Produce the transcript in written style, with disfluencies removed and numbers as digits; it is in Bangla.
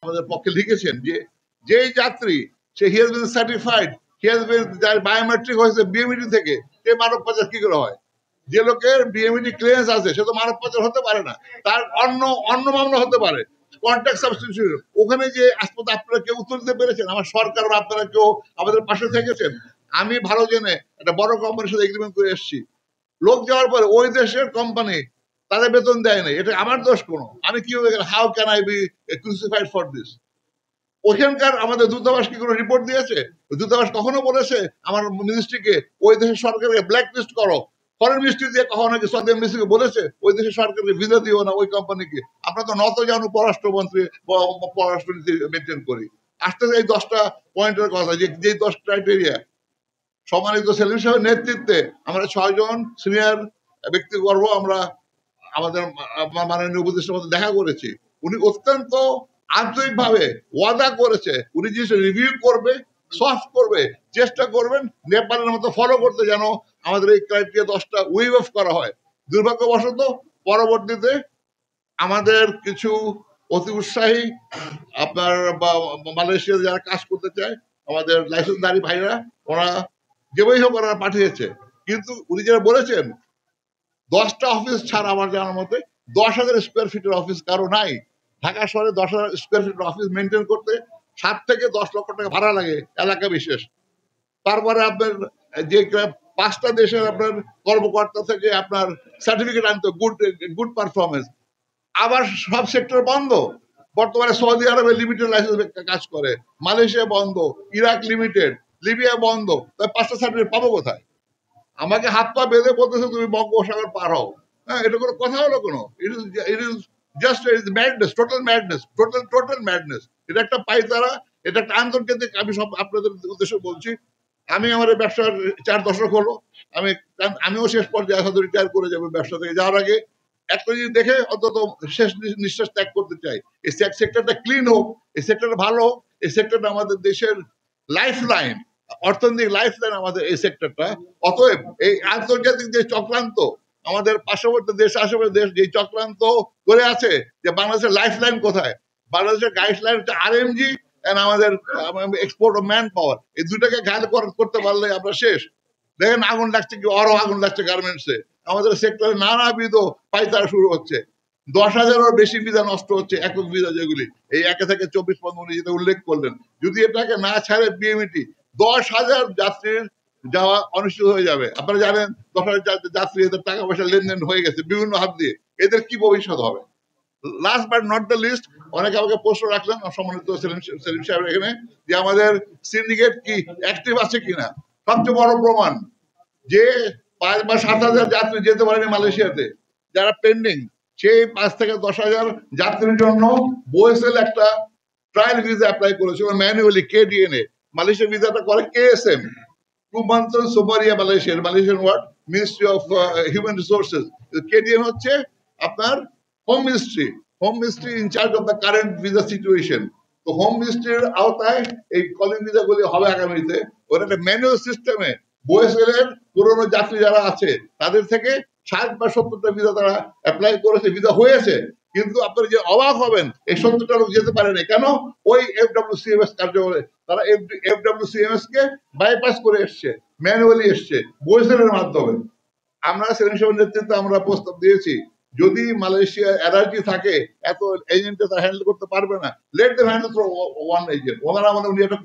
আমাদের পক্ষে লিখেছেন যে যেই যাত্রী সে he has been certified, he has been, যার বায়োমেট্রিক হয়েছে বিএমইটি থেকে, সে মানব পাচার কি করে হয়? যে লোকের বিএমইটি ক্লিয়ারেন্স আছে সে তো মানব পাচার হতে পারে না, তার অন্য মামলা হতে পারে, কন্ট্রাক্ট সাবস্টিটিউশন। ওখানে যে আসলে আপনারা কেউ উত্তর দিতে পেরেছেন? আমার সরকার বা আপনারা কেউ আমাদের পাশে থেকেছেন? আমি ভালো জেনে একটা বড় কোম্পানির সাথে এগ্রিমেন্ট করে এসেছি, লোক যাওয়ার পরে ওই দেশের কোম্পানি তাদের বেতন দেয় নাই, এটা আমার দোষ কোনো? আমি কিভাবে, how can I be crucified for this? ওখানকার আমাদের দূতাবাস কি কোনো রিপোর্ট দিয়েছে? দূতাবাস কখনো বলেছে আমার মিনিস্ট্রিকে ওই দেশের সরকারকে ব্ল্যাক লিস্ট করো? ফরেন মিনিস্ট্রি দিয়ে কখনো কি সৌদি মিনিস্ট্রিকে বলেছে ওই দেশের সরকারকে ভিসা দিও না ওই কোম্পানিকে? আমরা তো নত জানু পররাষ্ট্রমন্ত্রী পররাষ্ট্রনীতি মেনটেন করি। আসতেছে এই 10টা পয়েন্টের কথা, যে 10 ক্রাইটেরিয়া। সম্মানিত সেলিম সাহেবের নেতৃত্বে আমরা 6 জন সিনিয়র ব্যক্তিবর্গ আমরা আমাদের মাননীয় উপদেষ্টার মধ্যে দেখা করেছি। উনি অত্যন্ত আন্তরিকভাবে ওয়াদা করেছে উনি জিনিস রিভিউ করবে, সলভ করবে, চেষ্টা করবেন নেপালের মতো ফলো করতে, যেন আমাদের এই ক্রাইটেরিয়া 10টা ওয়েভ অফ করা হয়। দুর্ভাগ্যবশত পরবর্তীতে আমাদের কিছু অতি উৎসাহী আপনার মালয়েশিয়াতে যারা কাজ করতে চায় আমাদের লাইসেন্সধারী ভাইরা, ওরা যেভাবেই হোক ওরা পাঠিয়েছে। কিন্তু উনি যেটা বলেছেন 10টা অফিস ছাড়া আমার জানার মতে 10,000 স্কোয়ার ফিটের অফিস কারো নাই। ঢাকা শহরে 10,000 স্কোয়ার ফিটের অফিস মেনটেন করতে 7 থেকে 10 লক্ষ টাকা ভাড়া লাগে এলাকা বিশেষ। তারপরে আপনার যে 5টা দেশের আপনার কর্মকর্তা থেকে আপনার সার্টিফিকেট আনতে, গুড পারফরমেন্স। আবার সব সেক্টর বন্ধ। বর্তমানে সৌদি আরবে লিমিটেড লাইসেন্স কাজ করে, মালয়েশিয়া বন্ধ, ইরাক লিমিটেড, লিবিয়া বন্ধ। তাই 5টা সার্টিফিকেট পাবো কোথায়? আমাকে হাত পা বেঁধে বলতেছে তুমি বঙ্গোপসাগর পার হও। হ্যাঁ, এটা কোনো কথা হলো কোনো? It is just madness, total madness. এটা একটা পাইতারা, এটা একটা আন্তর্জাতিক। আমি সব আপনাদের উদ্দেশ্যে বলছি, আমি আমার ব্যবসার 4 দশক হলো, আমিও শেষ পর্যায়ে হয়তো রিটায়ার করে যাবো ব্যবসা থেকে যাওয়ার আগে। একটা জিনিস দেখে অন্তত শেষ নিঃশ্বাস ত্যাগ করতে চাই, এই সেক্টরটা ক্লিন হোক, এই সেক্টরটা ভালো হোক। এই সেক্টরটা আমাদের দেশের লাইফ লাইন, অর্থনৈতিক লাইফ লাইন আমাদের এই সেক্টরটা। অতএব এই আন্তর্জাতিক যে চক্রান্ত, আমাদের পার্শ্ববর্তী দেশ, আশেপাশের দেশ যে চক্রান্ত করে আছে যে বাংলাদেশের লাইফ লাইন কোথায়, বাংলাদেশের গাইডলাইন হচ্ছে আরএমজি এন্ড আমাদের এক্সপোর্ট অফ ম্যান পাওয়ার। এই দুটাকে ঘায়ল করতে পারলে আমরা শেষ। দেখেন আগুন লাগছে, কি আগুন লাগছে গার্মেন্টসে। আমাদের সেক্টরে নানাবিধ পাইতারা শুরু হচ্ছে। 10,000-এরও বেশি ভিসা নষ্ট হচ্ছে, একক ভিসা যেগুলি এই 1 থেকে 24 উনি যেটা উল্লেখ করলেন। যদি এটাকে না ছাড়ে বিএমইটি, 10,000 যাত্রীর যাওয়া অনিশ্চিত হয়ে যাবে। আপনারা জানেন 10,000 যাত্রী, এদের টাকা পয়সা লেনদেন হয়ে গেছে বিভিন্ন হাত দিয়ে। এদের কি ভবিষ্যৎ হবে? Last but not the least, অনেকে আমাকে প্রশ্ন রাখলেন সম্মানিত সেলিম সাহেব এখানে, যে আমাদের সিন্ডিকেট কি অ্যাক্টিভ আছে কিনা। সবচেয়ে বড় প্রমাণ যে 5 বা 7,000 যাত্রী যেতে পারেনি মালয়েশিয়াতে, যারা পেন্ডিং, সেই 5 থেকে 10,000 যাত্রীর জন্য বোয়েসেল একটা ট্রায়াল ভিসা অ্যাপ্লাই করেছিল ম্যানুয়ালি, কেডিএনএ। মালয়েশিয়া ভিসাটা করে কেএসএম, কুমান্তন সোমারিয়া, Malaysian ward ministry of human resources. KDN হচ্ছে আপনার home ministry in charge of the current visa situation. তো হোম মিনিস্ট্রির আওতায় এই কলিং ভিসা গুলি হবে আগামীতে। ওরা একটা ম্যানুয়াল সিস্টেমে বোয়েসেলের পুরনো যাত্রী যারা আছে তাদের থেকে 60 বা 70টা ভিসা তারা অ্যাপ্লাই করেছে, ভিসা হয়েছে। কিন্তু আপনারা যে অবাক হবেন, এই 70টা লোক যেতে পারেনি কেন? ওই এফডব্লিউসিএমএস কার্যকরে তারা এফডব্লিউসিএমএস কে বাইপাস করে এসছে, ম্যানুয়ালি এসছে বোয়েসেলের মাধ্যমে। আমরা সেলিম সাহেবের নেতৃত্বে আমরা প্রস্তাব দিয়েছি, যদি মালয়েশিয়া এলার্জি থাকে, এত এজেন্টে তারা হ্যান্ডেল করতে পারবে না, let them handle through one agent. ওনারা উনি একটা